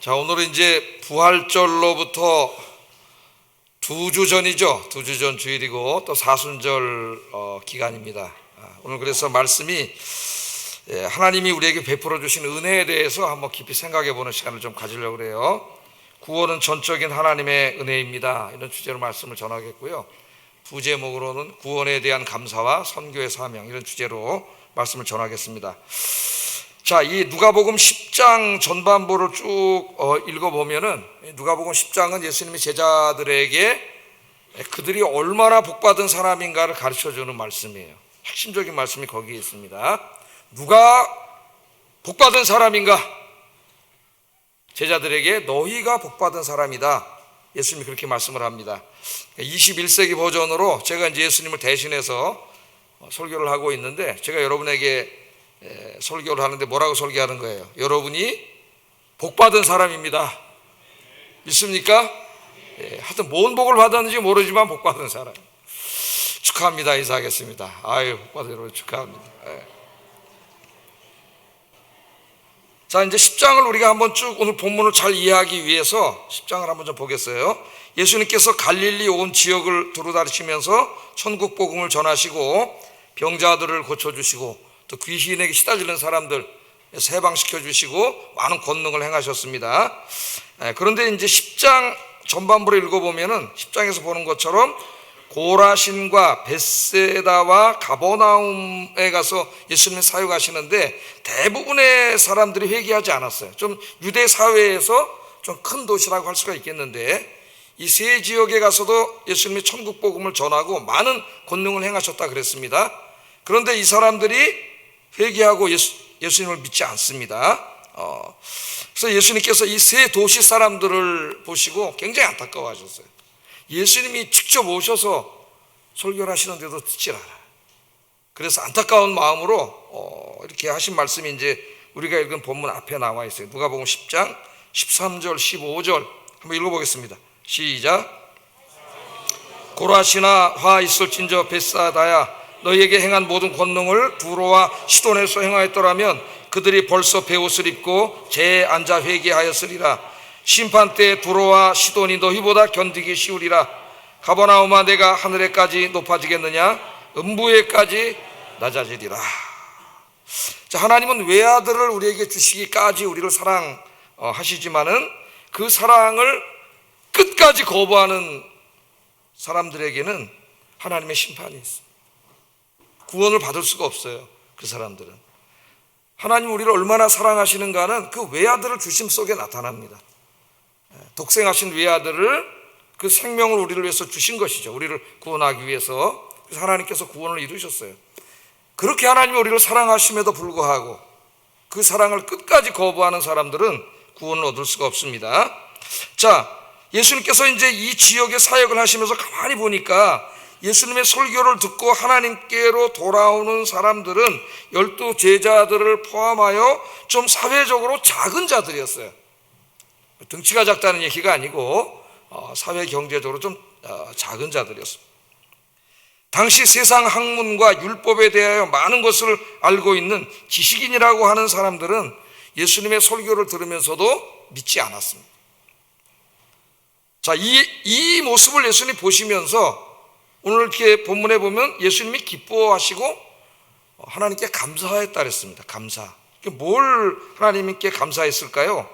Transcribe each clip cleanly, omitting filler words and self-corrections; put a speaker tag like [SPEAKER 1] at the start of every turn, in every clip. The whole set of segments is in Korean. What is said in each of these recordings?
[SPEAKER 1] 자, 오늘은 이제 부활절로부터 2주 전이죠. 2주 전 주일이고 또 사순절 기간입니다. 오늘 그래서 말씀이 하나님이 우리에게 베풀어 주신 은혜에 대해서 한번 깊이 생각해 보는 시간을 좀 가지려고 그래요. 구원은 전적인 하나님의 은혜입니다. 이런 주제로 말씀을 전하겠고요. 부제목으로는 구원에 대한 감사와 선교의 사명, 이런 주제로 말씀을 전하겠습니다. 자, 이 누가복음 10장 전반부를 쭉 읽어보면은, 누가복음 10장은 예수님이 제자들에게 그들이 얼마나 복받은 사람인가를 가르쳐주는 말씀이에요. 핵심적인 말씀이 거기에 있습니다. 누가 복받은 사람인가? 제자들에게 너희가 복받은 사람이다. 예수님이 그렇게 말씀을 합니다. 21세기 버전으로 제가 이제 예수님을 대신해서 설교를 하고 있는데, 제가 여러분에게 설교를 하는데 뭐라고 설교하는 거예요? 여러분이 복받은 사람입니다. 믿습니까? 하여튼 뭔 복을 받았는지 모르지만 복받은 사람. 축하합니다. 인사하겠습니다. 아유, 복받은 여러분 축하합니다. 자, 이제 10장을 우리가 한번 쭉 오늘 본문을 잘 이해하기 위해서 10장을 한번 좀 보겠어요. 예수님께서 갈릴리 온 지역을 두루다니시면서 천국 복음을 전하시고 병자들을 고쳐주시고 또 귀신에게 시달리는 사람들 해방시켜 주시고 많은 권능을 행하셨습니다. 그런데 이제 10장 전반부를 읽어보면은 10장에서 보는 것처럼 고라신과 벳세다와 가버나움에 가서 예수님이 사역하시는데 대부분의 사람들이 회개하지 않았어요. 좀 유대 사회에서 좀 큰 도시라고 할 수가 있겠는데 이 세 지역에 가서도 예수님이 천국 복음을 전하고 많은 권능을 행하셨다 그랬습니다. 그런데 이 사람들이 회개하고 예수님을 믿지 않습니다. 그래서 예수님께서 이 세 도시 사람들을 보시고 굉장히 안타까워하셨어요. 예수님이 직접 오셔서 설교를 하시는데도 듣지 않아요. 그래서 안타까운 마음으로 이렇게 하신 말씀이 이제 우리가 읽은 본문 앞에 나와 있어요. 누가복음 10장 13절 15절 한번 읽어보겠습니다. 시작. 고라시나 화 있을진저 벳사다야, 너희에게 행한 모든 권능을 두로와 시돈에서 행하였더라면 그들이 벌써 베옷을 입고 재에 앉아 회개하였으리라. 심판 때 두로와 시돈이 너희보다 견디기 쉬우리라. 가버나움아, 내가 하늘에까지 높아지겠느냐? 음부에까지 낮아지리라. 자, 하나님은 외아들을 우리에게 주시기까지 우리를 사랑하시지만은 그 사랑을 끝까지 거부하는 사람들에게는 하나님의 심판이 있습니다. 구원을 받을 수가 없어요. 그 사람들은 하나님 우리를 얼마나 사랑하시는가는 그 외아들을 주심 속에 나타납니다. 독생하신 외아들을, 그 생명을 우리를 위해서 주신 것이죠. 우리를 구원하기 위해서. 그래서 하나님께서 구원을 이루셨어요. 그렇게 하나님이 우리를 사랑하심에도 불구하고 그 사랑을 끝까지 거부하는 사람들은 구원을 얻을 수가 없습니다. 자, 예수님께서 이제 이 지역에 사역을 하시면서 가만히 보니까 예수님의 설교를 듣고 하나님께로 돌아오는 사람들은 12 제자들을 포함하여 좀 사회적으로 작은 자들이었어요. 등치가 작다는 얘기가 아니고 사회 경제적으로 좀 작은 자들이었습니다. 당시 세상 학문과 율법에 대하여 많은 것을 알고 있는 지식인이라고 하는 사람들은 예수님의 설교를 들으면서도 믿지 않았습니다. 자, 이 모습을 예수님이 보시면서 오늘 이렇게 본문에 보면 예수님이 기뻐하시고 하나님께 감사했다 그랬습니다. 감사. 뭘 하나님께 감사했을까요?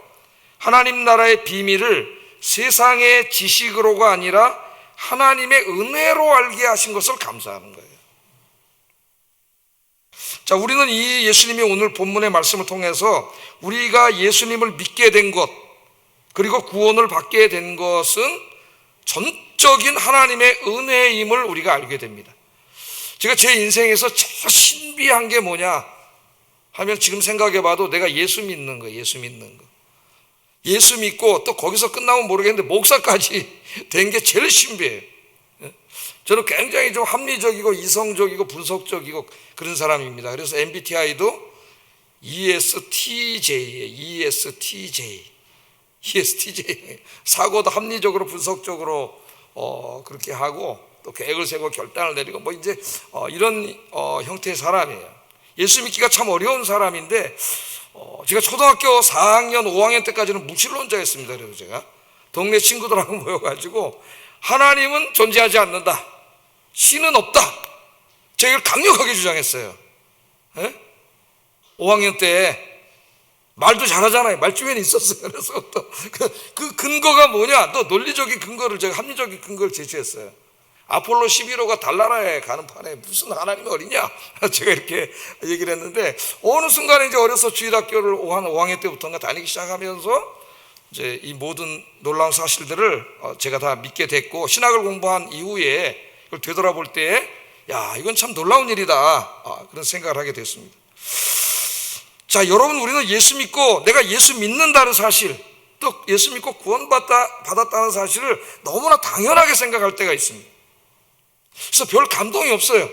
[SPEAKER 1] 하나님 나라의 비밀을 세상의 지식으로가 아니라 하나님의 은혜로 알게 하신 것을 감사하는 거예요. 자, 우리는 이 예수님이 오늘 본문의 말씀을 통해서 우리가 예수님을 믿게 된 것, 그리고 구원을 받게 된 것은 전적인 하나님의 은혜임을 우리가 알게 됩니다. 제가 제 인생에서 제일 신비한 게 뭐냐 하면 지금 생각해 봐도 내가 예수 믿는 거예요. 예수 믿는 거. 예수 믿고 또 거기서 끝나면 모르겠는데 목사까지 된 게 제일 신비해요. 저는 굉장히 좀 합리적이고 이성적이고 분석적이고 그런 사람입니다. 그래서 MBTI도 ESTJ예요. ESTJ. 사고도 합리적으로 분석적으로 그렇게 하고 또 계획을 세고 결단을 내리고 뭐 이제 이런 형태의 사람이에요. 예수 믿기가 참 어려운 사람인데 제가 초등학교 4학년, 5학년 때까지는 무신론자였습니다. 그래서 제가 동네 친구들하고 모여가지고 하나님은 존재하지 않는다, 신은 없다, 제가 이걸 강력하게 주장했어요. 5학년 때 말도 잘하잖아요. 말주변에 있었어요. 그래서 또 그 근거가 뭐냐, 또 논리적인 근거를, 제가 합리적인 근거를 제시했어요. 아폴로 11호가 달나라에 가는 판에 무슨 하나님이 어리냐, 제가 이렇게 얘기를 했는데, 어느 순간에 이제 어려서 주일학교를 한 5학년 때부터인가 다니기 시작하면서 이제 이 모든 놀라운 사실들을 제가 다 믿게 됐고, 신학을 공부한 이후에 이걸 되돌아볼 때, 야, 이건 참 놀라운 일이다, 그런 생각을 하게 됐습니다. 자, 여러분, 우리는 예수 믿고, 내가 예수 믿는다는 사실, 또 예수 믿고 구원받았다는 사실을 너무나 당연하게 생각할 때가 있습니다. 그래서 별 감동이 없어요.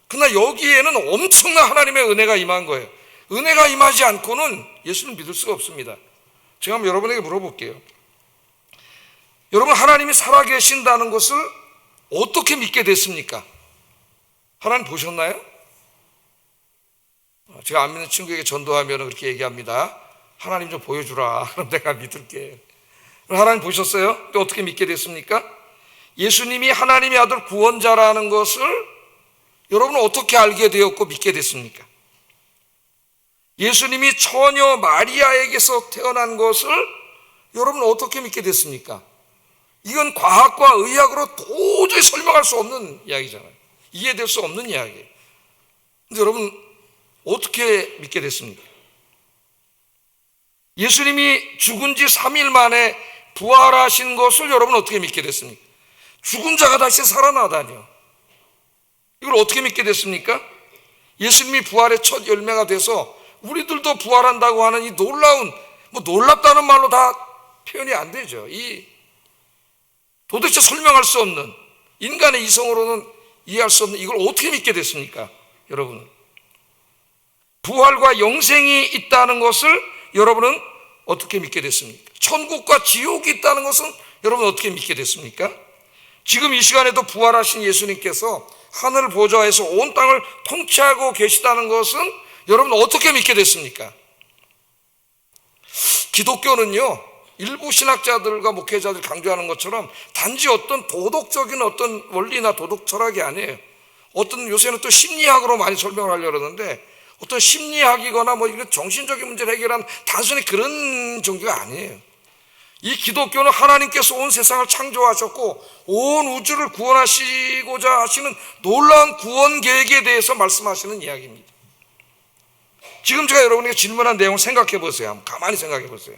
[SPEAKER 1] 그러나 여기에는 엄청난 하나님의 은혜가 임한 거예요. 은혜가 임하지 않고는 예수를 믿을 수가 없습니다. 제가 한번 여러분에게 물어볼게요. 여러분, 하나님이 살아계신다는 것을 어떻게 믿게 됐습니까? 하나님 보셨나요? 제가 안 믿는 친구에게 전도하면 그렇게 얘기합니다. 하나님 좀 보여주라. 그럼 내가 믿을게. 하나님 보셨어요? 또 어떻게 믿게 됐습니까? 예수님이 하나님의 아들 구원자라는 것을 여러분은 어떻게 알게 되었고 믿게 됐습니까? 예수님이 처녀 마리아에게서 태어난 것을 여러분은 어떻게 믿게 됐습니까? 이건 과학과 의학으로 도저히 설명할 수 없는 이야기잖아요. 이해될 수 없는 이야기예요. 근데 여러분, 어떻게 믿게 됐습니까? 예수님이 죽은 지 3일 만에 부활하신 것을 여러분 어떻게 믿게 됐습니까? 죽은 자가 다시 살아나다니요. 이걸 어떻게 믿게 됐습니까? 예수님이 부활의 첫 열매가 돼서 우리들도 부활한다고 하는 이 놀라운, 놀랍다는 말로 다 표현이 안 되죠. 이 도대체 설명할 수 없는, 인간의 이성으로는 이해할 수 없는 이걸 어떻게 믿게 됐습니까? 여러분, 부활과 영생이 있다는 것을 여러분은 어떻게 믿게 됐습니까? 천국과 지옥이 있다는 것은 여러분 어떻게 믿게 됐습니까? 지금 이 시간에도 부활하신 예수님께서 하늘 보좌에서 온 땅을 통치하고 계시다는 것은 여러분 어떻게 믿게 됐습니까? 기독교는요, 일부 신학자들과 목회자들 강조하는 것처럼 단지 어떤 도덕적인 어떤 원리나 도덕 철학이 아니에요. 요새는 또 심리학으로 많이 설명을 하려고 그러는데, 어떤 심리학이거나 이런 정신적인 문제를 해결하는 단순히 그런 종교가 아니에요. 이 기독교는 하나님께서 온 세상을 창조하셨고 온 우주를 구원하시고자 하시는 놀라운 구원 계획에 대해서 말씀하시는 이야기입니다. 지금 제가 여러분에게 질문한 내용을 생각해 보세요. 한번 가만히 생각해 보세요.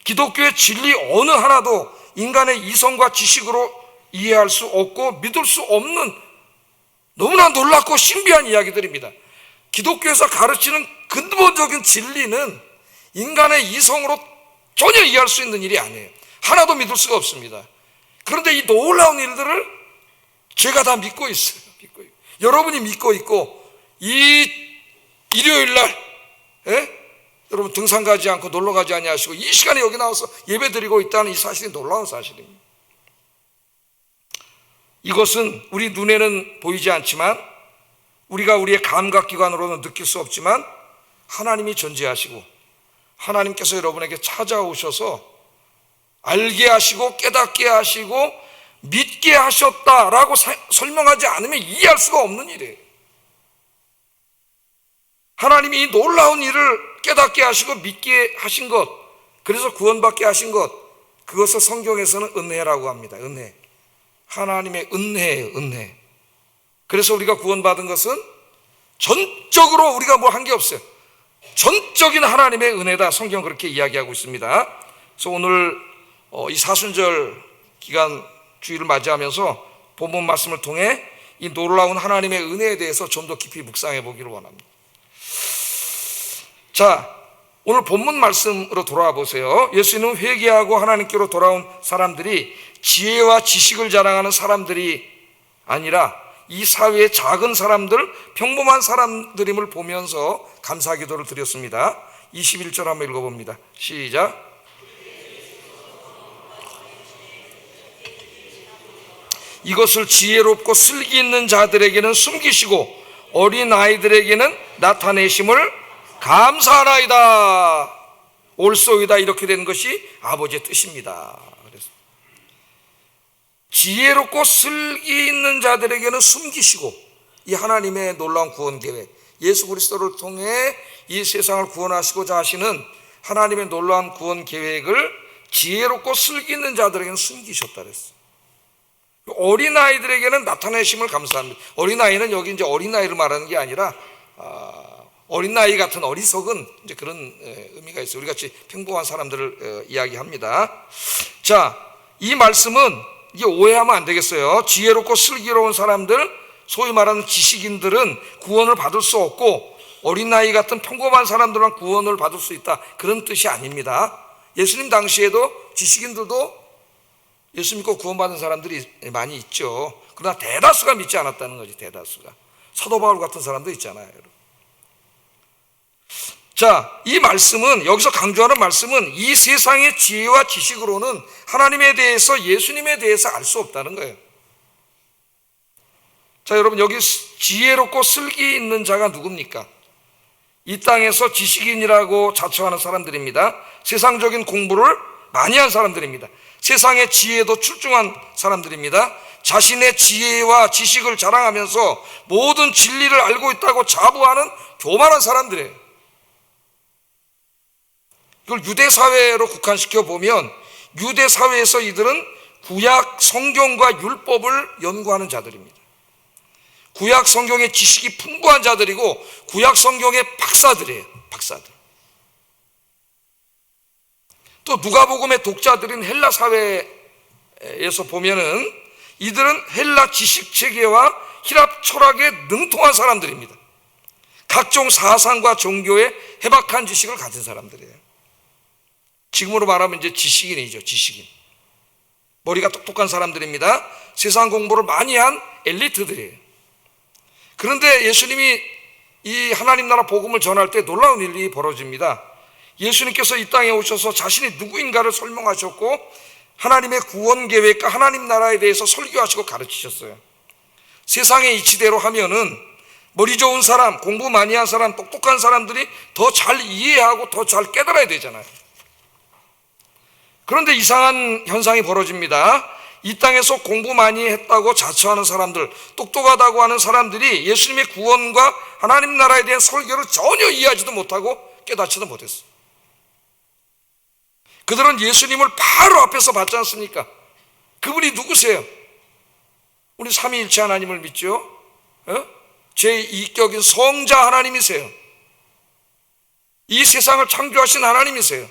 [SPEAKER 1] 기독교의 진리 어느 하나도 인간의 이성과 지식으로 이해할 수 없고 믿을 수 없는 너무나 놀랍고 신비한 이야기들입니다. 기독교에서 가르치는 근본적인 진리는 인간의 이성으로 전혀 이해할 수 있는 일이 아니에요. 하나도 믿을 수가 없습니다. 그런데 이 놀라운 일들을 제가 다 믿고 있어요. 여러분이 믿고 있고, 이 일요일 날 여러분 등산 가지 않고 놀러 가지 아니하시고 이 시간에 여기 나와서 예배 드리고 있다는 이 사실이 놀라운 사실입니다. 이것은 우리 눈에는 보이지 않지만, 우리가 우리의 감각기관으로는 느낄 수 없지만 하나님이 존재하시고 하나님께서 여러분에게 찾아오셔서 알게 하시고 깨닫게 하시고 믿게 하셨다라고 설명하지 않으면 이해할 수가 없는 일이에요. 하나님이 이 놀라운 일을 깨닫게 하시고 믿게 하신 것, 그래서 구원받게 하신 것, 그것을 성경에서는 은혜라고 합니다. 은혜. 하나님의 은혜예요. 은혜. 그래서 우리가 구원받은 것은 전적으로 우리가 한 게 없어요. 전적인 하나님의 은혜다. 성경 그렇게 이야기하고 있습니다. 그래서 오늘 이 사순절 기간 주일을 맞이하면서 본문 말씀을 통해 이 놀라운 하나님의 은혜에 대해서 좀 더 깊이 묵상해 보기를 원합니다. 자, 오늘 본문 말씀으로 돌아와 보세요. 예수님은 회개하고 하나님께로 돌아온 사람들이 지혜와 지식을 자랑하는 사람들이 아니라 이 사회의 작은 사람들, 평범한 사람들임을 보면서 감사 기도를 드렸습니다. 21절 한번 읽어봅니다. 시작. 이것을 지혜롭고 슬기 있는 자들에게는 숨기시고 어린 아이들에게는 나타내심을 감사하나이다. 옳소이다. 이렇게 된 것이 아버지의 뜻입니다. 그래서 지혜롭고 슬기 있는 자들에게는 숨기시고 이 하나님의 놀라운 구원 계획, 예수 그리스도를 통해 이 세상을 구원하시고자 하시는 하나님의 놀라운 구원 계획을 지혜롭고 슬기 있는 자들에게는 숨기셨다 그랬어요. 어린아이들에게는 나타내심을 감사합니다. 어린아이는 여기 이제 어린아이를 말하는 게 아니라 어린아이 같은 어리석은 이제 그런 의미가 있어요. 우리 같이 평범한 사람들을 이야기합니다. 자, 이 말씀은 이게 오해하면 안 되겠어요. 지혜롭고 슬기로운 사람들, 소위 말하는 지식인들은 구원을 받을 수 없고 어린아이 같은 평범한 사람들만 구원을 받을 수 있다, 그런 뜻이 아닙니다. 예수님 당시에도 지식인들도 예수 믿고 구원받은 사람들이 많이 있죠. 그러나 대다수가 믿지 않았다는 거지. 대다수가. 사도 바울 같은 사람도 있잖아요, 여러분. 자, 이 말씀은, 여기서 강조하는 말씀은 이 세상의 지혜와 지식으로는 하나님에 대해서, 예수님에 대해서 알 수 없다는 거예요. 자, 여러분, 여기 지혜롭고 슬기 있는 자가 누굽니까? 이 땅에서 지식인이라고 자처하는 사람들입니다. 세상적인 공부를 많이 한 사람들입니다. 세상의 지혜도 출중한 사람들입니다. 자신의 지혜와 지식을 자랑하면서 모든 진리를 알고 있다고 자부하는 교만한 사람들이에요. 이걸 유대 사회로 국한시켜 보면 유대 사회에서 이들은 구약 성경과 율법을 연구하는 자들입니다. 구약 성경의 지식이 풍부한 자들이고 구약 성경의 박사들이에요. 박사들. 또 누가복음의 독자들인 헬라 사회에서 보면은 이들은 헬라 지식 체계와 히랍 철학에 능통한 사람들입니다. 각종 사상과 종교에 해박한 지식을 가진 사람들이에요. 지금으로 말하면 이제 지식인이죠. 지식인. 머리가 똑똑한 사람들입니다. 세상 공부를 많이 한 엘리트들이에요. 그런데 예수님이 이 하나님 나라 복음을 전할 때 놀라운 일이 벌어집니다. 예수님께서 이 땅에 오셔서 자신이 누구인가를 설명하셨고 하나님의 구원 계획과 하나님 나라에 대해서 설교하시고 가르치셨어요. 세상의 이치대로 하면은 머리 좋은 사람, 공부 많이 한 사람, 똑똑한 사람들이 더 잘 이해하고 더 잘 깨달아야 되잖아요. 그런데 이상한 현상이 벌어집니다. 이 땅에서 공부 많이 했다고 자처하는 사람들, 똑똑하다고 하는 사람들이 예수님의 구원과 하나님 나라에 대한 설교를 전혀 이해하지도 못하고 깨닫지도 못했어요. 그들은 예수님을 바로 앞에서 봤지 않습니까? 그분이 누구세요? 우리 삼위일체 하나님을 믿죠? 제2격인 성자 하나님이세요. 이 세상을 창조하신 하나님이세요.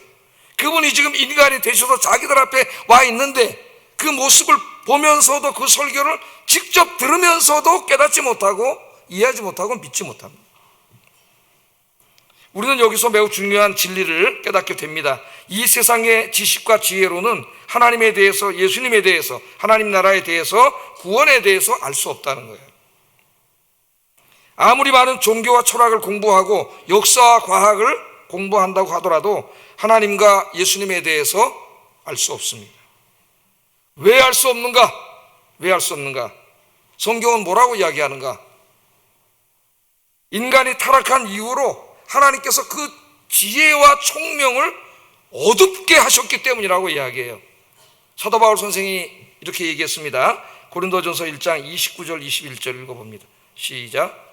[SPEAKER 1] 그분이 지금 인간이 되셔서 자기들 앞에 와 있는데 그 모습을 보면서도 그 설교를 직접 들으면서도 깨닫지 못하고 이해하지 못하고 믿지 못합니다. 우리는 여기서 매우 중요한 진리를 깨닫게 됩니다. 이 세상의 지식과 지혜로는 하나님에 대해서, 예수님에 대해서, 하나님 나라에 대해서, 구원에 대해서 알 수 없다는 거예요. 아무리 많은 종교와 철학을 공부하고 역사와 과학을 공부한다고 하더라도 하나님과 예수님에 대해서 알 수 없습니다. 왜 알 수 없는가? 왜 알 수 없는가? 성경은 뭐라고 이야기하는가? 인간이 타락한 이후로 하나님께서 그 지혜와 총명을 어둡게 하셨기 때문이라고 이야기해요. 사도 바울 선생이 이렇게 얘기했습니다. 고린도전서 1장 29절 21절 읽어봅니다. 시작.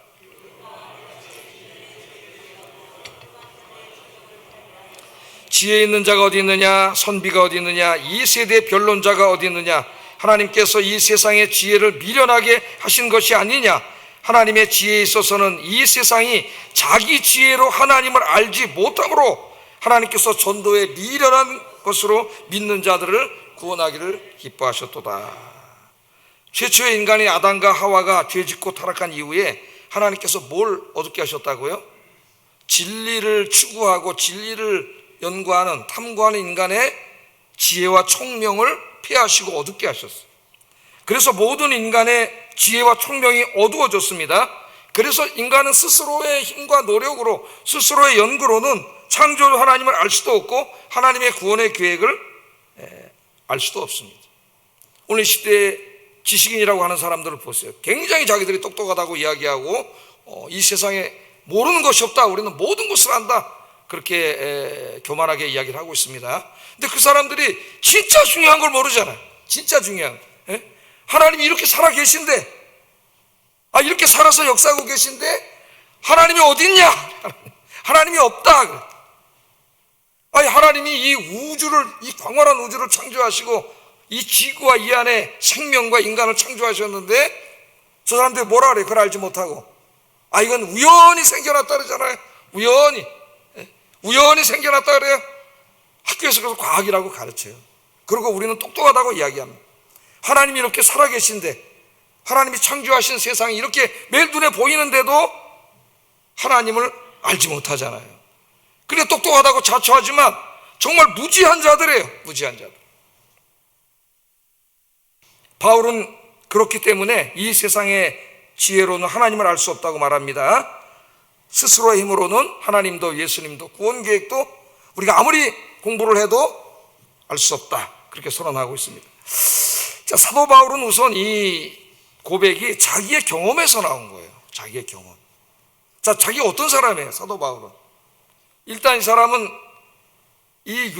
[SPEAKER 1] 지혜 있는 자가 어디 있느냐? 선비가 어디 있느냐? 이 세대의 변론자가 어디 있느냐? 하나님께서 이 세상의 지혜를 미련하게 하신 것이 아니냐? 하나님의 지혜에 있어서는 이 세상이 자기 지혜로 하나님을 알지 못함으로 하나님께서 전도에 미련한 것으로 믿는 자들을 구원하기를 기뻐하셨도다. 최초의 인간의 아담과 하와가 죄짓고 타락한 이후에 하나님께서 뭘 어둡게 하셨다고요? 진리를 추구하고 진리를 연구하는, 탐구하는 인간의 지혜와 총명을 폐하시고 어둡게 하셨어요. 그래서 모든 인간의 지혜와 총명이 어두워졌습니다. 그래서 인간은 스스로의 힘과 노력으로, 스스로의 연구로는 창조 하나님을 알 수도 없고 하나님의 구원의 계획을 알 수도 없습니다. 오늘 시대에 지식인이라고 하는 사람들을 보세요. 굉장히 자기들이 똑똑하다고 이야기하고 이 세상에 모르는 것이 없다. 우리는 모든 것을 안다. 그렇게 교만하게 이야기를 하고 있습니다. 근데 그 사람들이 진짜 중요한 걸 모르잖아요. 진짜 중요한 하나님이 이렇게 살아 계신데, 이렇게 살아서 역사하고 계신데 하나님이 어디 있냐? 하나님이 없다. 하나님이 이 우주를, 이 광활한 우주를 창조하시고 이 지구와 이 안에 생명과 인간을 창조하셨는데 저 사람들이 뭐라 그래요? 그걸 알지 못하고 이건 우연히 생겨났다 그러잖아요. 우연히 생겨났다 그래요. 학교에서 그래서 과학이라고 가르쳐요. 그리고 우리는 똑똑하다고 이야기합니다. 하나님이 이렇게 살아계신데, 하나님이 창조하신 세상이 이렇게 매일 눈에 보이는데도 하나님을 알지 못하잖아요. 그래 똑똑하다고 자처하지만 정말 무지한 자들이에요. 무지한 자들. 바울은 그렇기 때문에 이 세상의 지혜로는 하나님을 알 수 없다고 말합니다. 스스로의 힘으로는 하나님도 예수님도 구원 계획도 우리가 아무리 공부를 해도 알 수 없다. 그렇게 선언하고 있습니다. 자, 사도 바울은 우선 이 고백이 자기의 경험에서 나온 거예요. 자기의 경험. 자, 자기가 어떤 사람이에요? 사도 바울은. 일단 이 사람은 이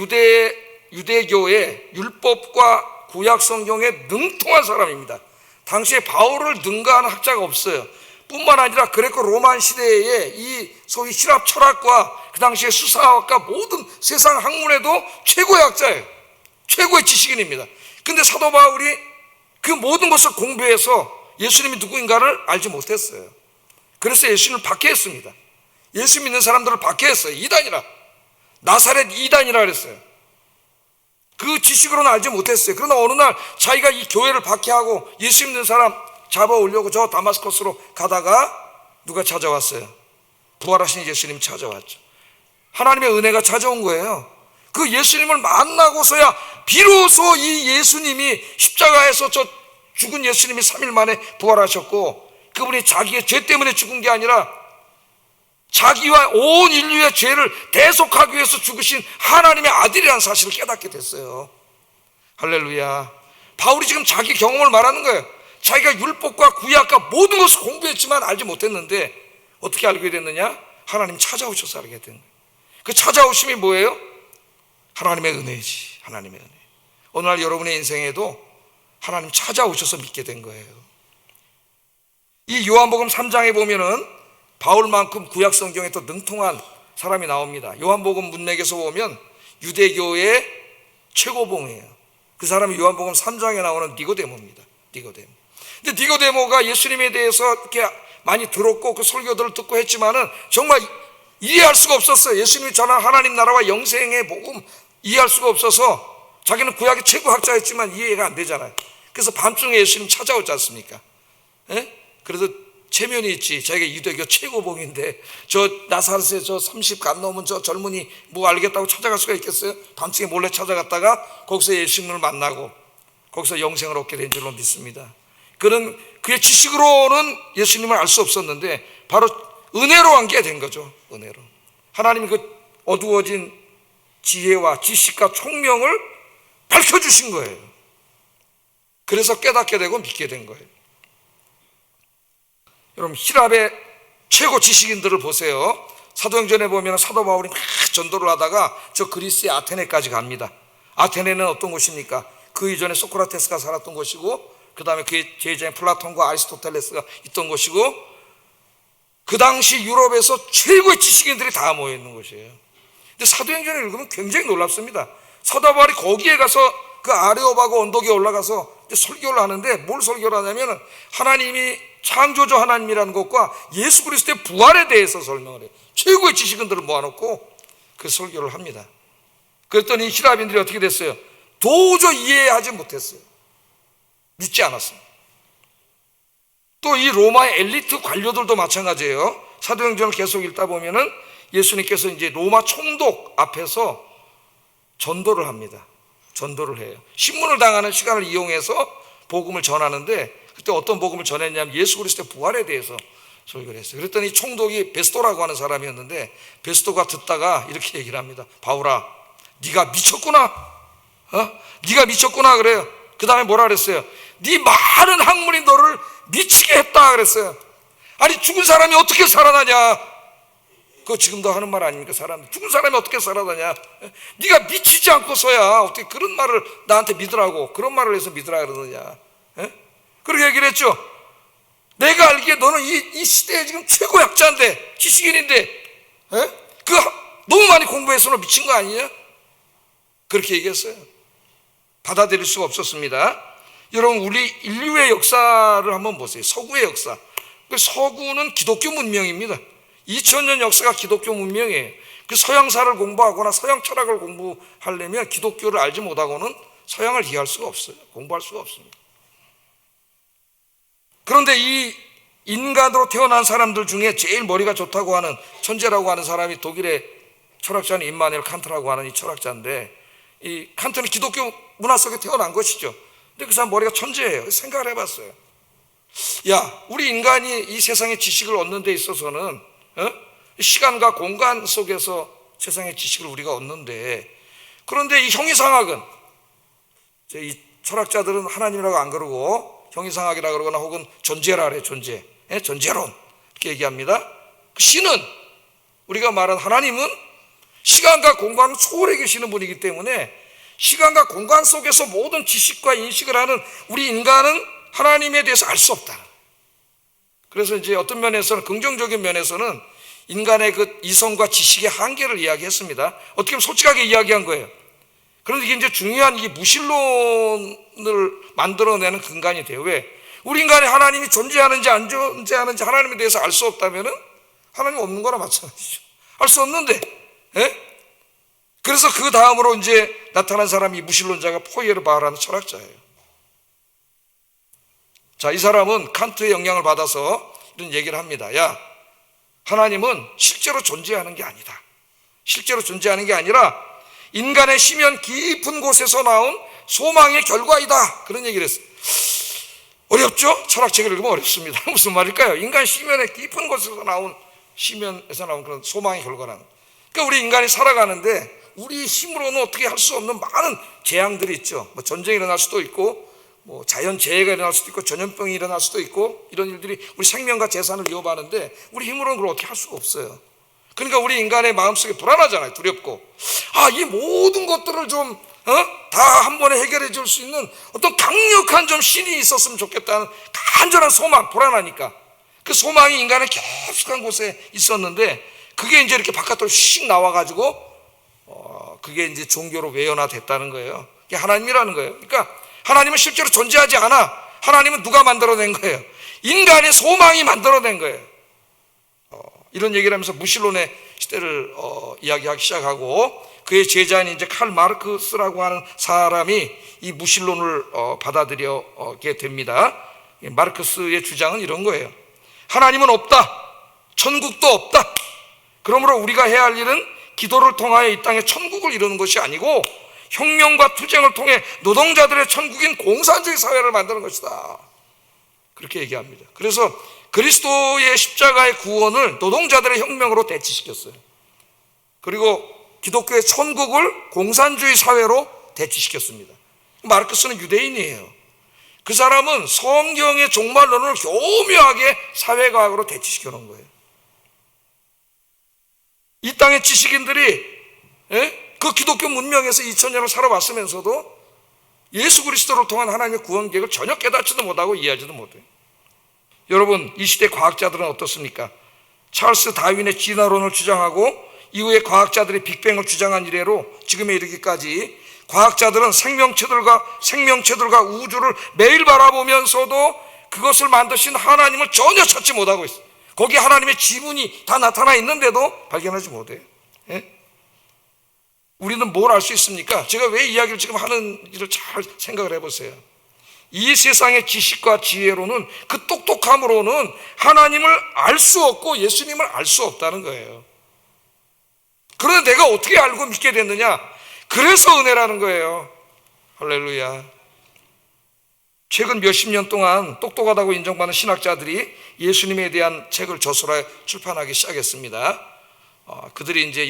[SPEAKER 1] 유대교의 율법과 구약 성경에 능통한 사람입니다. 당시에 바울을 능가하는 학자가 없어요. 뿐만 아니라 그레코 로만 시대에 이 소위 신학 철학과 그 당시에 수사학과 모든 세상 학문에도 최고의 학자예요. 최고의 지식인입니다. 근데 사도 바울이 그 모든 것을 공부해서 예수님이 누구인가를 알지 못했어요. 그래서 예수님을 박해했습니다. 예수 믿는 사람들을 박해했어요. 이단이라, 나사렛 이단이라 그랬어요. 그 지식으로는 알지 못했어요. 그러나 어느 날 자기가 이 교회를 박해하고 예수 믿는 사람 잡아오려고 저 다마스커스로 가다가 누가 찾아왔어요? 부활하신 예수님 찾아왔죠. 하나님의 은혜가 찾아온 거예요. 그 예수님을 만나고서야 비로소 이 예수님이 십자가에서 저 죽은 예수님이 3일 만에 부활하셨고, 그분이 자기의 죄 때문에 죽은 게 아니라 자기와 온 인류의 죄를 대속하기 위해서 죽으신 하나님의 아들이라는 사실을 깨닫게 됐어요. 할렐루야. 바울이 지금 자기 경험을 말하는 거예요. 자기가 율법과 구약과 모든 것을 공부했지만 알지 못했는데 어떻게 알게 됐느냐? 하나님 찾아오셔서 알게 된 거예요. 그 찾아오심이 뭐예요? 하나님의 은혜지. 하나님의 은혜. 어느 날 여러분의 인생에도 하나님 찾아오셔서 믿게 된 거예요. 이 요한복음 3장에 보면은 바울만큼 구약 성경에 또 능통한 사람이 나옵니다. 요한복음 문맥에서 보면 유대교의 최고봉이에요. 그 사람이 요한복음 3장에 나오는 니고데모입니다. 니고데모. 근데 니고데모가 예수님에 대해서 이렇게 많이 들었고 그 설교들을 듣고 했지만은 정말 이해할 수가 없었어요. 예수님이 전한 하나님 나라와 영생의 복음 이해할 수가 없어서 자기는 구약의 최고 학자였지만 이해가 안 되잖아요. 그래서 밤중에 예수님 찾아오지 않습니까? 그래서 체면이 있지. 자기가 유대교 최고봉인데 저 나사렛에 저 30 간 넘은 저 젊은이 뭐 알겠다고 찾아갈 수가 있겠어요? 밤중에 몰래 찾아갔다가 거기서 예수님을 만나고 거기서 영생을 얻게 된 줄로 믿습니다. 그는 그의 지식으로는 예수님을 알 수 없었는데 바로 은혜로 알게 된 거죠. 은혜로. 하나님이 그 어두워진 지혜와 지식과 총명을 밝혀주신 거예요. 그래서 깨닫게 되고 믿게 된 거예요. 여러분, 히랍의 최고 지식인들을 보세요. 사도행전에 보면 사도 바울이 막 전도를 하다가 저 그리스의 아테네까지 갑니다. 아테네는 어떤 곳입니까? 그 이전에 소크라테스가 살았던 곳이고, 그 다음에 그의 제자인 플라톤과 아리스토텔레스가 있던 곳이고, 그 당시 유럽에서 최고의 지식인들이 다 모여 있는 곳이에요. 근데 사도행전을 읽으면 굉장히 놀랍습니다. 사도 바울이 거기에 가서 그 아레오바고 언덕에 올라가서 설교를 하는데 뭘 설교를 하냐면 하나님이 창조주 하나님이라는 것과 예수 그리스도의 부활에 대해서 설명을 해요. 최고의 지식인들을 모아놓고 그 설교를 합니다. 그랬더니 히랍인들이 어떻게 됐어요? 도저히 이해하지 못했어요. 믿지 않았어요. 또 이 로마의 엘리트 관료들도 마찬가지예요. 사도행전을 계속 읽다 보면은 예수님께서 이제 로마 총독 앞에서 전도를 합니다. 전도를 해요. 신문을 당하는 시간을 이용해서 복음을 전하는데 그때 어떤 복음을 전했냐면 예수 그리스도의 부활에 대해서 설교를 했어요. 그랬더니 총독이 베스토라고 하는 사람이었는데 베스토가 듣다가 이렇게 얘기를 합니다. 바울아, 네가 미쳤구나. 네가 미쳤구나 그래요. 그 다음에 뭐라 그랬어요? 네 많은 학문이 너를 미치게 했다 그랬어요. 아니 죽은 사람이 어떻게 살아나냐? 그거 지금도 하는 말 아닙니까? 사람, 죽은 사람이 어떻게 살아다냐? 네가 미치지 않고서야 어떻게 그런 말을 나한테 믿으라고, 그런 말을 해서 믿으라 그러느냐? 그렇게 얘기를 했죠. 내가 알기에 너는 이 시대에 지금 최고 약자인데, 지식인인데, 그 너무 많이 공부해서 너 미친 거 아니냐? 그렇게 얘기했어요. 받아들일 수가 없었습니다. 여러분, 우리 인류의 역사를 한번 보세요. 서구의 역사. 그 서구는 기독교 문명입니다. 2000년 역사가 기독교 문명이에요. 그 서양사를 공부하거나 서양 철학을 공부하려면 기독교를 알지 못하고는 서양을 이해할 수가 없어요. 공부할 수가 없습니다. 그런데 이 인간으로 태어난 사람들 중에 제일 머리가 좋다고 하는 천재라고 하는 사람이 독일의 철학자는 임마누엘 칸트라고 하는 이 철학자인데, 이 칸트는 기독교 문화 속에 태어난 것이죠. 근데 그 사람 머리가 천재예요. 생각을 해봤어요. 야, 우리 인간이 이 세상의 지식을 얻는 데 있어서는 시간과 공간 속에서 세상의 지식을 우리가 얻는데, 그런데 이 형이상학은, 이 철학자들은 하나님이라고 안 그러고 형이상학이라 그러거나 혹은 존재라 그래요. 존재론 이렇게 얘기합니다. 그 신은, 우리가 말한 하나님은 시간과 공간을 초월해 계시는 분이기 때문에 시간과 공간 속에서 모든 지식과 인식을 하는 우리 인간은 하나님에 대해서 알 수 없다. 그래서 이제 어떤 면에서는, 긍정적인 면에서는 인간의 그 이성과 지식의 한계를 이야기했습니다. 어떻게 보면 솔직하게 이야기한 거예요. 그런데 이게 이제 중요한, 이게 무신론을 만들어내는 근간이 돼요. 왜? 우리 인간이 하나님이 존재하는지 안 존재하는지 하나님에 대해서 알 수 없다면은 하나님 없는 거나 마찬가지죠. 알 수 없는데, 그래서 그 다음으로 이제 나타난 사람이 무신론자가 포이에르바흐라는 철학자예요. 자, 이 사람은 칸트의 영향을 받아서 이런 얘기를 합니다. 야, 하나님은 실제로 존재하는 게 아니다. 실제로 존재하는 게 아니라 인간의 심연 깊은 곳에서 나온 소망의 결과이다. 그런 얘기를 했어요. 어렵죠? 철학책을 읽으면 어렵습니다. 무슨 말일까요? 인간 심연의 깊은 곳에서 나온, 심연에서 나온 그런 소망의 결과라는. 그러니까 우리 인간이 살아가는데 우리 힘으로는 어떻게 할 수 없는 많은 재앙들이 있죠. 뭐 전쟁이 일어날 수도 있고, 뭐 자연재해가 일어날 수도 있고, 전염병이 일어날 수도 있고, 이런 일들이 우리 생명과 재산을 위협하는데 우리 힘으로는 그걸 어떻게 할 수가 없어요. 그러니까 우리 인간의 마음속에 불안하잖아요. 두렵고, 이 모든 것들을 좀 다 한 번에 해결해 줄 수 있는 어떤 강력한 좀 신이 있었으면 좋겠다는 간절한 소망, 불안하니까 그 소망이 인간의 깊숙한 곳에 있었는데, 그게 이제 이렇게 바깥으로 휙 나와가지고 그게 이제 종교로 외연화됐다는 거예요. 그게 하나님이라는 거예요. 그러니까 하나님은 실제로 존재하지 않아. 하나님은 누가 만들어낸 거예요? 인간의 소망이 만들어낸 거예요. 이런 얘기를 하면서 무신론의 시대를 이야기하기 시작하고, 그의 제자인 이제 칼 마르크스라고 하는 사람이 이 무신론을 받아들이게 됩니다. 마르크스의 주장은 이런 거예요. 하나님은 없다. 천국도 없다. 그러므로 우리가 해야 할 일은 기도를 통하여 이 땅에 천국을 이루는 것이 아니고 혁명과 투쟁을 통해 노동자들의 천국인 공산주의 사회를 만드는 것이다. 그렇게 얘기합니다. 그래서 그리스도의 십자가의 구원을 노동자들의 혁명으로 대치시켰어요. 그리고 기독교의 천국을 공산주의 사회로 대치시켰습니다. 마르크스는 유대인이에요. 그 사람은 성경의 종말론을 교묘하게 사회과학으로 대치시켜 놓은 거예요. 이 땅의 지식인들이 그 기독교 문명에서 2000년을 살아왔으면서도 예수 그리스도를 통한 하나님의 구원 계획을 전혀 깨닫지도 못하고 이해하지도 못해요. 여러분, 이 시대 과학자들은 어떻습니까? 찰스 다윈의 진화론을 주장하고 이후에 과학자들이 빅뱅을 주장한 이래로 지금에 이르기까지 과학자들은 생명체들과 우주를 매일 바라보면서도 그것을 만드신 하나님을 전혀 찾지 못하고 있어요. 거기에 하나님의 지분이 다 나타나 있는데도 발견하지 못해요. 우리는 뭘 알 수 있습니까? 제가 왜 이야기를 지금 하는지를 잘 생각을 해보세요. 이 세상의 지식과 지혜로는, 그 똑똑함으로는 하나님을 알 수 없고 예수님을 알 수 없다는 거예요. 그런데 내가 어떻게 알고 믿게 됐느냐? 그래서 은혜라는 거예요. 할렐루야. 최근 몇십 년 동안 똑똑하다고 인정받는 신학자들이 예수님에 대한 책을 저술하여 출판하기 시작했습니다. 그들이 이제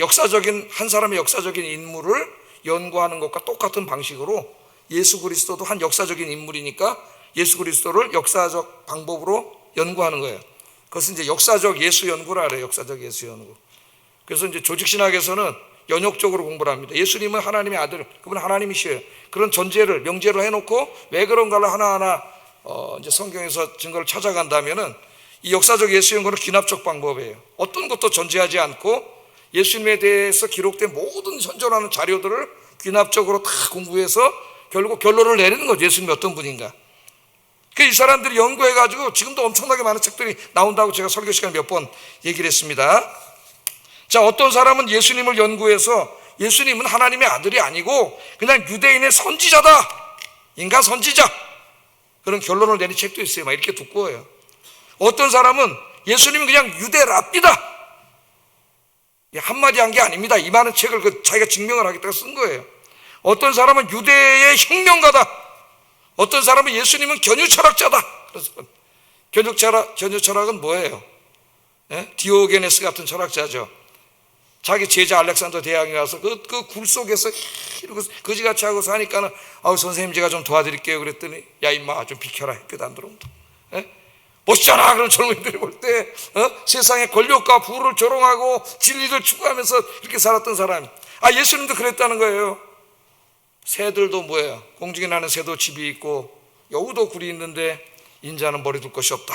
[SPEAKER 1] 한 사람의 역사적인 인물을 연구하는 것과 똑같은 방식으로 예수 그리스도도 한 역사적인 인물이니까 예수 그리스도를 역사적 방법으로 연구하는 거예요. 그것은 이제 역사적 예수 연구라 그래요. 역사적 예수 연구. 그래서 이제 조직신학에서는 연역적으로 공부를 합니다. 예수님은 하나님의 아들, 그분은 하나님이시에요. 그런 전제를 명제로 해놓고 왜 그런가를 하나하나 이제 성경에서 증거를 찾아간다면은 이 역사적 예수 연구는 귀납적 방법이에요. 어떤 것도 전제하지 않고 예수님에 대해서 기록된 모든 현존하는 자료들을 귀납적으로 다 공부해서 결국 결론을 내리는 거죠. 예수님이 어떤 분인가. 이 사람들이 연구해가지고 지금도 엄청나게 많은 책들이 나온다고 제가 설교 시간에 몇 번 얘기를 했습니다. 자, 어떤 사람은 예수님을 연구해서 예수님은 하나님의 아들이 아니고 그냥 유대인의 선지자다, 인간 선지자, 그런 결론을 내린 책도 있어요. 막 이렇게 두꺼워요. 어떤 사람은 예수님은 그냥 유대 랍비다, 한마디 한 게 아닙니다. 이 많은 책을 자기가 증명을 하겠다고 쓴 거예요. 어떤 사람은 유대의 혁명가다, 어떤 사람은 예수님은 견유 철학자다. 그래서 견유 철학은 뭐예요? 디오게네스 같은 철학자죠. 자기 제자 알렉산더 대왕이 와서 그 굴 속에서 이러고 거지같이 하고 사니까는 선생님 제가 좀 도와드릴게요 그랬더니 야 임마 좀 비켜라, 학교도 안 들어온다. 멋있잖아. 그런 젊은이들이 볼 때 세상의 권력과 부를 조롱하고 진리를 추구하면서 이렇게 살았던 사람이, 예수님도 그랬다는 거예요. 새들도 뭐예요? 공중에 나는 새도 집이 있고 여우도 굴이 있는데 인자는 머리 둘 것이 없다.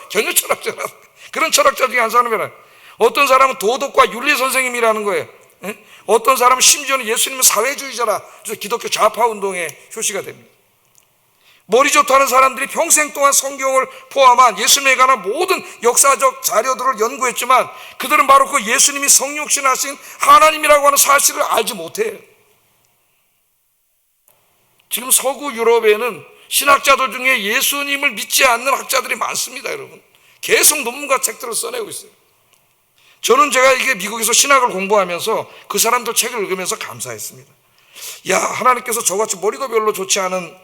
[SPEAKER 1] 견유 철학자라. 그런 철학자 중에 한 사람이라. 어떤 사람은 도덕과 윤리 선생님이라는 거예요. 어떤 사람은 심지어는 예수님은 사회주의자라. 그래서 기독교 좌파 운동의 표시가 됩니다. 머리 좋다는 사람들이 평생 동안 성경을 포함한 예수님에 관한 모든 역사적 자료들을 연구했지만 그들은 바로 그 예수님이 성육신하신 하나님이라고 하는 사실을 알지 못해요. 지금 서구 유럽에는 신학자들 중에 예수님을 믿지 않는 학자들이 많습니다. 여러분, 계속 논문과 책들을 써내고 있어요. 저는 제가 이게 미국에서 신학을 공부하면서 그 사람들 책을 읽으면서 감사했습니다. 야, 하나님께서 저같이 머리도 별로 좋지 않은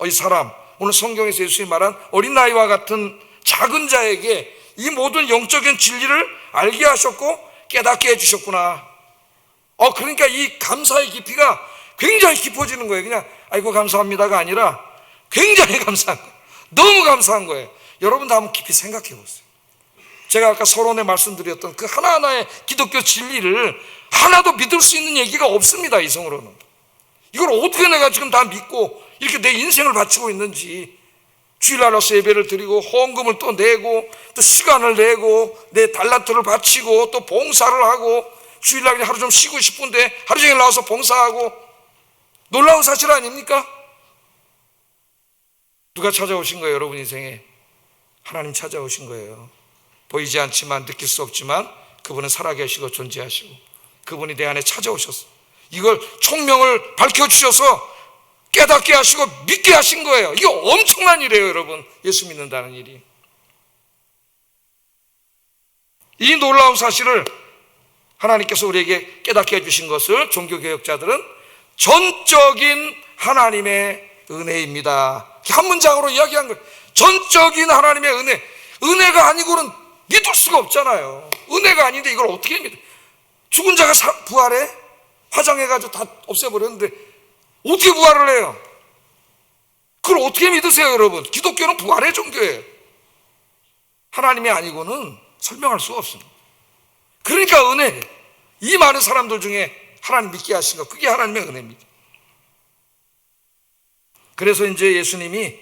[SPEAKER 1] 이 사람, 오늘 성경에서 예수님이 말한 어린 아이와 같은 작은 자에게 이 모든 영적인 진리를 알게 하셨고 깨닫게 해주셨구나. 그러니까 이 감사의 깊이가 굉장히 깊어지는 거예요. 그냥 아이고 감사합니다가 아니라 굉장히 감사한 거예요. 너무 감사한 거예요. 여러분도 한번 깊이 생각해 보세요. 제가 아까 서론에 말씀드렸던 그 하나하나의 기독교 진리를 하나도 믿을 수 있는 얘기가 없습니다. 이성으로는. 이걸 어떻게 내가 지금 다 믿고 이렇게 내 인생을 바치고 있는지, 주일날 와서 예배를 드리고 헌금을 또 내고 또 시간을 내고 내 달란트를 바치고 또 봉사를 하고 주일날 그냥 하루 좀 쉬고 싶은데 하루 종일 나와서 봉사하고, 놀라운 사실 아닙니까? 누가 찾아오신 거예요? 여러분 인생에 하나님 찾아오신 거예요. 보이지 않지만 느낄 수 없지만 그분은 살아계시고 존재하시고 그분이 내 안에 찾아오셨어. 이걸 총명을 밝혀주셔서 깨닫게 하시고 믿게 하신 거예요. 이게 엄청난 일이에요. 여러분, 예수 믿는다는 일이. 이 놀라운 사실을 하나님께서 우리에게 깨닫게 해주신 것을 종교개혁자들은 전적인 하나님의 은혜입니다. 한 문장으로 이야기한 거예요. 전적인 하나님의 은혜. 은혜가 아니고는 믿을 수가 없잖아요. 은혜가 아닌데 이걸 어떻게 믿어? 죽은 자가 부활해? 화장해가지고 다 없애버렸는데 어떻게 부활을 해요? 그걸 어떻게 믿으세요, 여러분? 기독교는 부활의 종교예요. 하나님이 아니고는 설명할 수가 없습니다. 그러니까 은혜, 이 많은 사람들 중에 하나님 믿게 하신 것, 그게 하나님의 은혜입니다. 그래서 이제 예수님이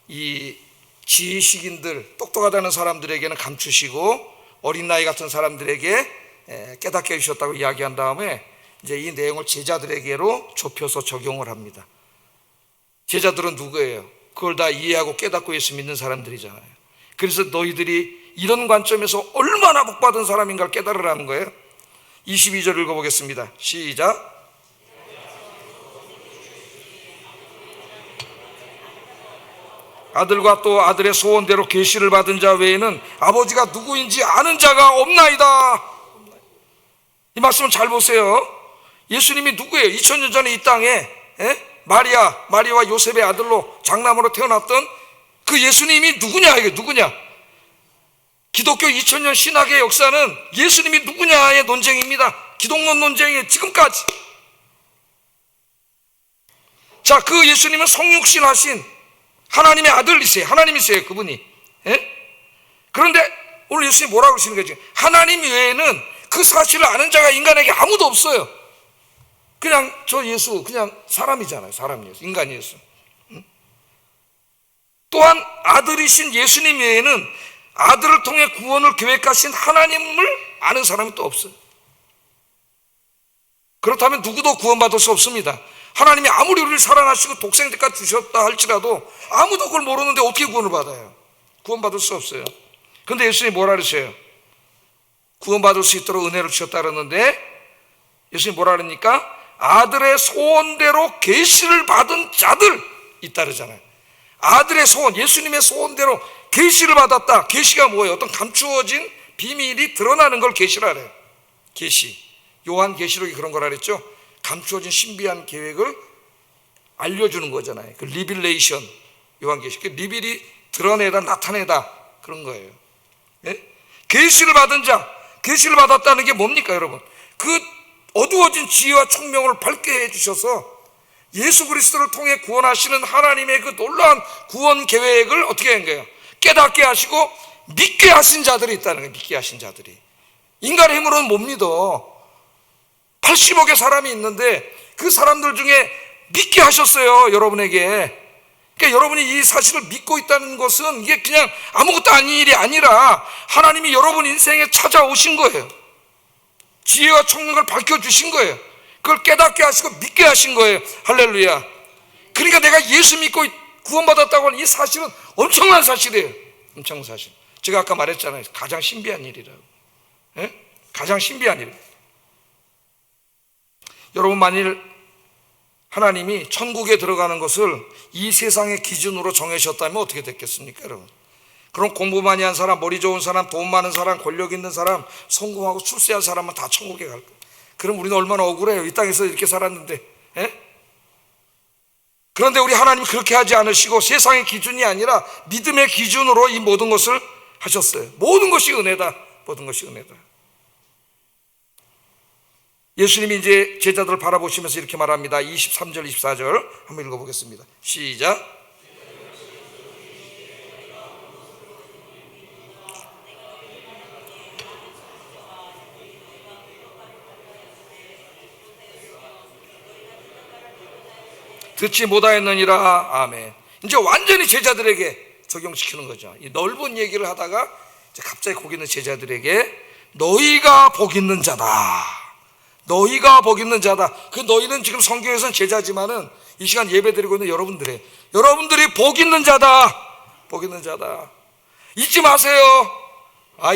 [SPEAKER 1] 이 지식인들, 똑똑하다는 사람들에게는 감추시고 어린 나이 같은 사람들에게 깨닫게 해주셨다고 이야기한 다음에 이제 이 내용을 제자들에게로 좁혀서 적용을 합니다. 제자들은 누구예요? 그걸 다 이해하고 깨닫고 예수 믿는 사람들이잖아요. 그래서 너희들이 이런 관점에서 얼마나 복받은 사람인가를 깨달으라는 거예요. 22절 읽어보겠습니다. 시작. 아들과 또 아들의 소원대로 계시를 받은 자 외에는 아버지가 누구인지 아는 자가 없나이다. 이 말씀은 잘 보세요. 예수님이 누구예요? 2000년 전에 이 땅에 마리아와 요셉의 아들로 장남으로 태어났던 그 예수님이 누구냐? 이게 누구냐? 기독교 2000년 신학의 역사는 예수님이 누구냐의 논쟁입니다. 기독론 논쟁이 지금까지. 자, 그 예수님은 성육신하신 하나님의 아들이세요. 하나님이세요, 그분이. 그런데 오늘 예수님이 뭐라고 그러시는 거죠? 하나님 외에는 그 사실을 아는 자가 인간에게 아무도 없어요. 그냥 저 예수 그냥 사람이잖아요. 사람 예수, 인간 예수. 또한 아들이신 예수님 외에는 아들을 통해 구원을 계획하신 하나님을 아는 사람이 또 없어요. 그렇다면 누구도 구원받을 수 없습니다. 하나님이 아무리 우리를 사랑하시고 독생자까지 주셨다 할지라도 아무도 그걸 모르는데 어떻게 구원을 받아요? 구원받을 수 없어요. 그런데 예수님이 뭐라 그러세요? 구원받을 수 있도록 은혜를 주셨다 그러는데 예수님이 뭐라 그러니까 아들의 소원대로 계시를 받은 자들 있다 그러잖아요. 아들의 소원, 예수님의 소원대로 계시를 받았다. 계시가 뭐예요? 어떤 감추어진 비밀이 드러나는 걸 계시라 그래요. 계시. 요한 계시록이 그런 거라 그랬죠. 감추어진 신비한 계획을 알려주는 거잖아요. 그 리빌레이션, 요한 계시. 그 리빌이 드러내다 나타내다 그런 거예요. 예? 계시를 받은 자, 계시를 받았다는 게 뭡니까, 여러분? 그 어두워진 지혜와 총명을 밝게 해주셔서 예수 그리스도를 통해 구원하시는 하나님의 그 놀라운 구원 계획을 어떻게 한 거예요? 깨닫게 하시고 믿게 하신 자들이 있다는 거예요. 믿게 하신 자들이. 인간의 힘으로는 못 믿어. 80억의 사람이 있는데 그 사람들 중에 믿게 하셨어요, 여러분에게. 그러니까 여러분이 이 사실을 믿고 있다는 것은 이게 그냥 아무것도 아닌 일이 아니라 하나님이 여러분 인생에 찾아오신 거예요. 지혜와 총명을 밝혀주신 거예요. 그걸 깨닫게 하시고 믿게 하신 거예요. 할렐루야. 그러니까 내가 예수 믿고 구원받았다고 하는 이 사실은 엄청난 사실이에요. 엄청난 사실. 제가 아까 말했잖아요. 가장 신비한 일이라고. 예? 가장 신비한 일. 여러분, 만일 하나님이 천국에 들어가는 것을 이 세상의 기준으로 정하셨다면 어떻게 됐겠습니까, 여러분? 그럼 공부 많이 한 사람, 머리 좋은 사람, 돈 많은 사람, 권력 있는 사람, 성공하고 출세한 사람은 다 천국에 갈 거예요. 그럼 우리는 얼마나 억울해요. 이 땅에서 이렇게 살았는데. 예? 그런데 우리 하나님이 그렇게 하지 않으시고 세상의 기준이 아니라 믿음의 기준으로 이 모든 것을 하셨어요. 모든 것이 은혜다. 모든 것이 은혜다. 예수님이 이제 제자들을 바라보시면서 이렇게 말합니다. 23절, 24절 한번 읽어보겠습니다. 시작. 듣지 못하였느니라. 아멘. 이제 완전히 제자들에게 적용시키는 거죠. 이 넓은 얘기를 하다가 이제 갑자기 거기 있는 제자들에게 너희가 복 있는 자다. 너희가 복 있는 자다. 그 너희는 지금 성경에서는 제자지만은 이 시간 예배 드리고 있는 여러분들이 복 있는 자다. 복 있는 자다. 잊지 마세요.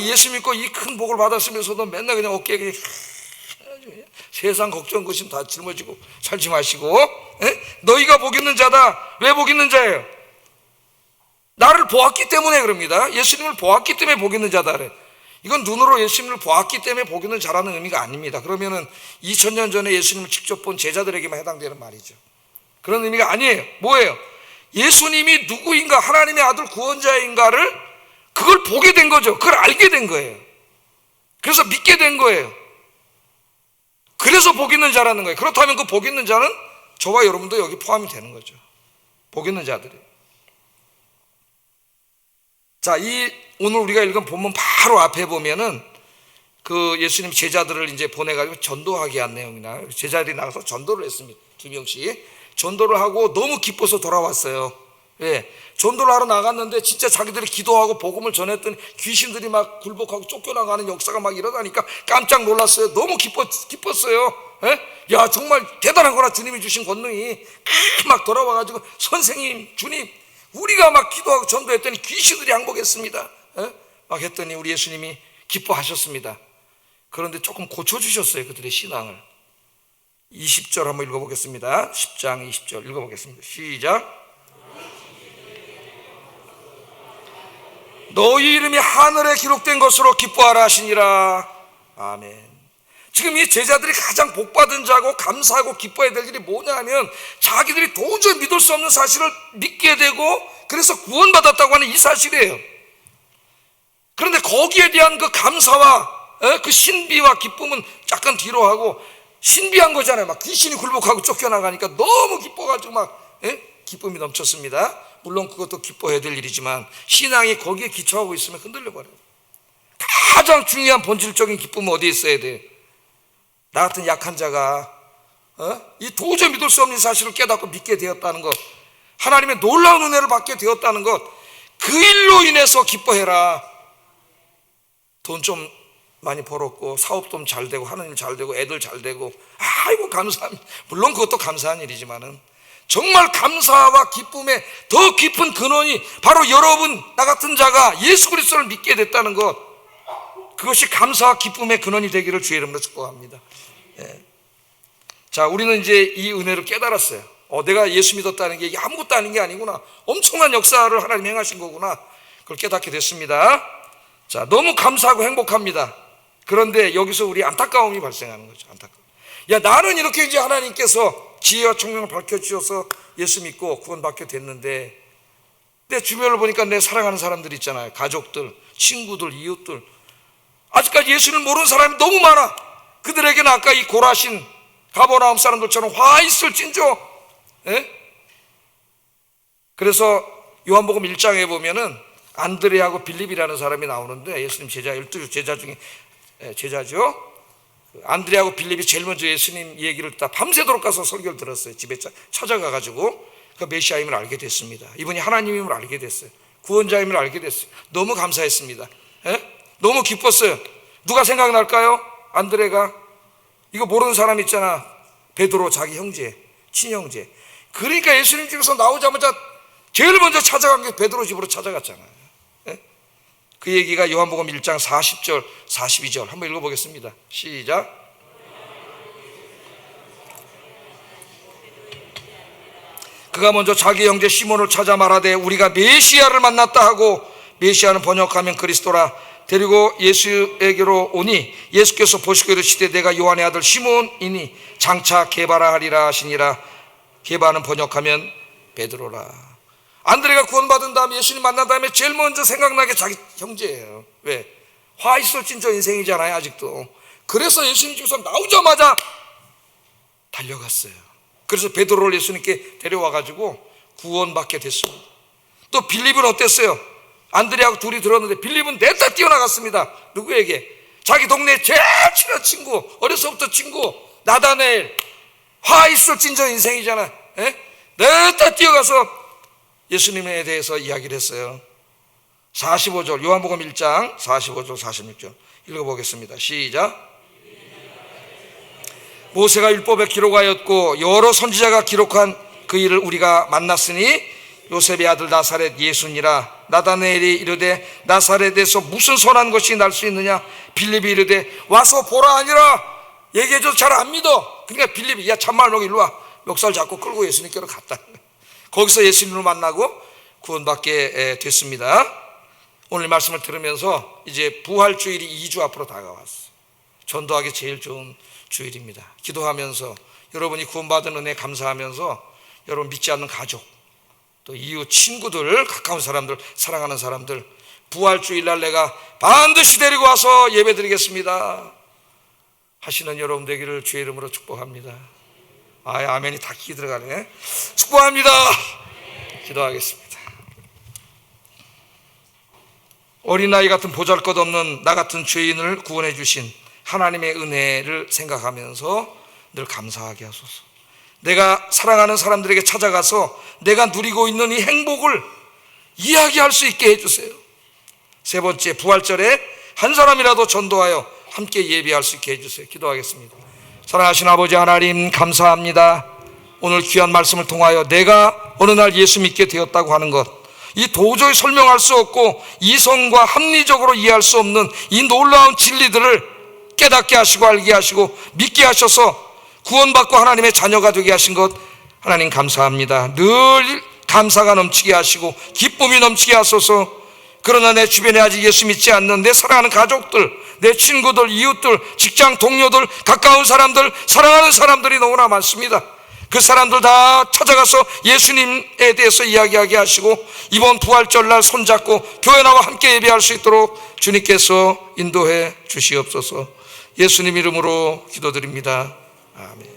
[SPEAKER 1] 예수 믿고 이 큰 복을 받았으면서도 맨날 그냥 어깨에 그냥 세상 걱정 것임 다 짊어지고 살지 마시고, 너희가 복 있는 자다. 왜 복 있는 자예요? 나를 보았기 때문에 그럽니다. 예수님을 보았기 때문에 복 있는 자다 그래. 이건 눈으로 예수님을 보았기 때문에 복 있는 자라는 의미가 아닙니다. 그러면은 2000년 전에 예수님을 직접 본 제자들에게만 해당되는 말이죠. 그런 의미가 아니에요. 뭐예요? 예수님이 누구인가, 하나님의 아들 구원자인가를 그걸 보게 된 거죠. 그걸 알게 된 거예요. 그래서 믿게 된 거예요. 그래서 복 있는 자라는 거예요. 그렇다면 그 복 있는 자는 저와 여러분도 여기 포함이 되는 거죠. 복 있는 자들이. 자, 오늘 우리가 읽은 본문 바로 앞에 보면은 그 예수님 제자들을 이제 보내가지고 전도하게 한 내용이나 제자들이 나가서 전도를 했습니다. 2명씩 전도를 하고 너무 기뻐서 돌아왔어요. 예, 전도를 하러 나갔는데 진짜 자기들이 기도하고 복음을 전했더니 귀신들이 막 굴복하고 쫓겨나가는 역사가 막 일어나니까 깜짝 놀랐어요. 너무 기뻤어요. 예? 야, 정말 대단하구나. 주님이 주신 권능이 막 돌아와가지고 선생님, 주님, 우리가 막 기도하고 전도했더니 귀신들이 항복했습니다. 예? 막 했더니 우리 예수님이 기뻐하셨습니다. 그런데 조금 고쳐주셨어요. 그들의 신앙을. 20절 한번 읽어보겠습니다. 10장 20절 읽어보겠습니다. 시작. 너희 이름이 하늘에 기록된 것으로 기뻐하라 하시니라. 아멘. 지금 이 제자들이 가장 복받은 자고 감사하고 기뻐해야 될 일이 뭐냐 하면 자기들이 도저히 믿을 수 없는 사실을 믿게 되고 그래서 구원받았다고 하는 이 사실이에요. 그런데 거기에 대한 그 감사와 그 신비와 기쁨은 약간 뒤로 하고 신비한 거잖아요. 막 귀신이 굴복하고 쫓겨나가니까 너무 기뻐가지고 막 기쁨이 넘쳤습니다. 물론 그것도 기뻐해야 될 일이지만 신앙이 거기에 기초하고 있으면 흔들려 버려요. 가장 중요한 본질적인 기쁨은 어디에 있어야 돼? 나 같은 약한 자가 이 도저히 믿을 수 없는 사실을 깨닫고 믿게 되었다는 것, 하나님의 놀라운 은혜를 받게 되었다는 것, 그 일로 인해서 기뻐해라. 돈 좀 많이 벌었고 사업 좀 잘 되고 하는 일 잘 되고 애들 잘 되고, 아이고 감사합니다. 물론 그것도 감사한 일이지만은 정말 감사와 기쁨의 더 깊은 근원이 바로 여러분, 나 같은 자가 예수 그리스도를 믿게 됐다는 것, 그것이 감사와 기쁨의 근원이 되기를 주의 이름으로 축복합니다. 자, 우리는 이제 이 은혜를 깨달았어요. 내가 예수 믿었다는 게 이게 아무것도 아닌 게 아니구나, 엄청난 역사를 하나님 행하신 거구나, 그걸 깨닫게 됐습니다. 자, 너무 감사하고 행복합니다. 그런데 여기서 우리 안타까움이 발생하는 거죠. 안타까움. 야, 나는 이렇게 이제 하나님께서 지혜와 총명을 밝혀주셔서 예수 믿고 구원받게 됐는데, 내 주변을 보니까 내 사랑하는 사람들 있잖아요. 가족들, 친구들, 이웃들, 아직까지 예수를 모르는 사람이 너무 많아. 그들에게는 아까 이 고라신 가버나움 사람들처럼 화 있을진저. 그래서 요한복음 1장에 보면은 안드레하고 빌립이라는 사람이 나오는데, 예수님 제자 12 제자 중에 제자죠. 안드레하고 빌립이 제일 먼저 예수님 얘기를 듣다 밤새도록 가서 설교를 들었어요. 집에 찾아가가지고 그 메시아임을 알게 됐습니다. 이분이 하나님임을 알게 됐어요. 구원자임을 알게 됐어요. 너무 감사했습니다. 너무 기뻤어요. 누가 생각날까요? 안드레가. 이거 모르는 사람 있잖아. 베드로, 자기 형제, 친형제. 그러니까 예수님 집에서 나오자마자 제일 먼저 찾아간 게 베드로 집으로 찾아갔잖아요. 그 얘기가 요한복음 1장 40절 42절 한번 읽어보겠습니다. 시작. 그가 먼저 자기 형제 시몬을 찾아 말하되 우리가 메시아를 만났다 하고, 메시아는 번역하면 그리스도라, 데리고 예수에게로 오니 예수께서 보시고 이르시되 내가 요한의 아들 시몬이니 장차 게바라 하리라 하시니라. 게바는 번역하면 베드로라. 안드레가 구원받은 다음에 예수님 만난 다음에 제일 먼저 생각나게 자기 형제예요. 왜? 화 있을진저 인생이잖아요 아직도. 그래서 예수님 집에서 나오자마자 달려갔어요. 그래서 베드로를 예수님께 데려와가지고 구원받게 됐습니다. 또 빌립은 어땠어요? 안드레하고 둘이 들었는데 빌립은 냈다 뛰어나갔습니다. 누구에게? 자기 동네 제일 친한 친구, 어려서부터 친구 나다나엘. 화 있을진저 인생이잖아. 냈다 뛰어가서 예수님에 대해서 이야기를 했어요. 45절 요한복음 1장 45절 46절 읽어보겠습니다. 시작. 모세가 율법에 기록하였고 여러 선지자가 기록한 그 일을 우리가 만났으니 요셉의 아들 나사렛 예수니라. 나다나엘이 이르되 나사렛에서 무슨 선한 것이 날 수 있느냐? 빌립이 이르되 와서 보라 하니라. 얘기해줘도 잘 안 믿어. 그러니까 빌립이 야 참말 너 일로 와. 멱살 잡고 끌고 예수님께로 갔다. 거기서 예수님을 만나고 구원받게 됐습니다. 오늘 말씀을 들으면서 이제 부활주일이 2주 앞으로 다가왔어요. 전도하기 제일 좋은 주일입니다. 기도하면서 여러분이 구원받은 은혜 감사하면서 여러분 믿지 않는 가족, 또 이웃, 친구들, 가까운 사람들, 사랑하는 사람들 부활주일날 내가 반드시 데리고 와서 예배드리겠습니다 하시는 여러분 되기를 주의 이름으로 축복합니다. 아멘이 다 키 들어가네. 축복합니다. 기도하겠습니다. 어린아이 같은 보잘것없는 나 같은 죄인을 구원해 주신 하나님의 은혜를 생각하면서 늘 감사하게 하소서. 내가 사랑하는 사람들에게 찾아가서 내가 누리고 있는 이 행복을 이야기할 수 있게 해주세요. 세 번째, 부활절에 한 사람이라도 전도하여 함께 예배할 수 있게 해주세요. 기도하겠습니다. 사랑하신 아버지 하나님 감사합니다. 오늘 귀한 말씀을 통하여 내가 어느 날 예수 믿게 되었다고 하는 것, 이 도저히 설명할 수 없고 이성과 합리적으로 이해할 수 없는 이 놀라운 진리들을 깨닫게 하시고 알게 하시고 믿게 하셔서 구원받고 하나님의 자녀가 되게 하신 것 하나님 감사합니다. 늘 감사가 넘치게 하시고 기쁨이 넘치게 하소서. 그러나 내 주변에 아직 예수 믿지 않는 내 사랑하는 가족들, 내 친구들, 이웃들, 직장 동료들, 가까운 사람들, 사랑하는 사람들이 너무나 많습니다. 그 사람들 다 찾아가서 예수님에 대해서 이야기하게 하시고 이번 부활절날 손잡고 교회 나와 함께 예배할 수 있도록 주님께서 인도해 주시옵소서. 예수님 이름으로 기도드립니다. 아멘.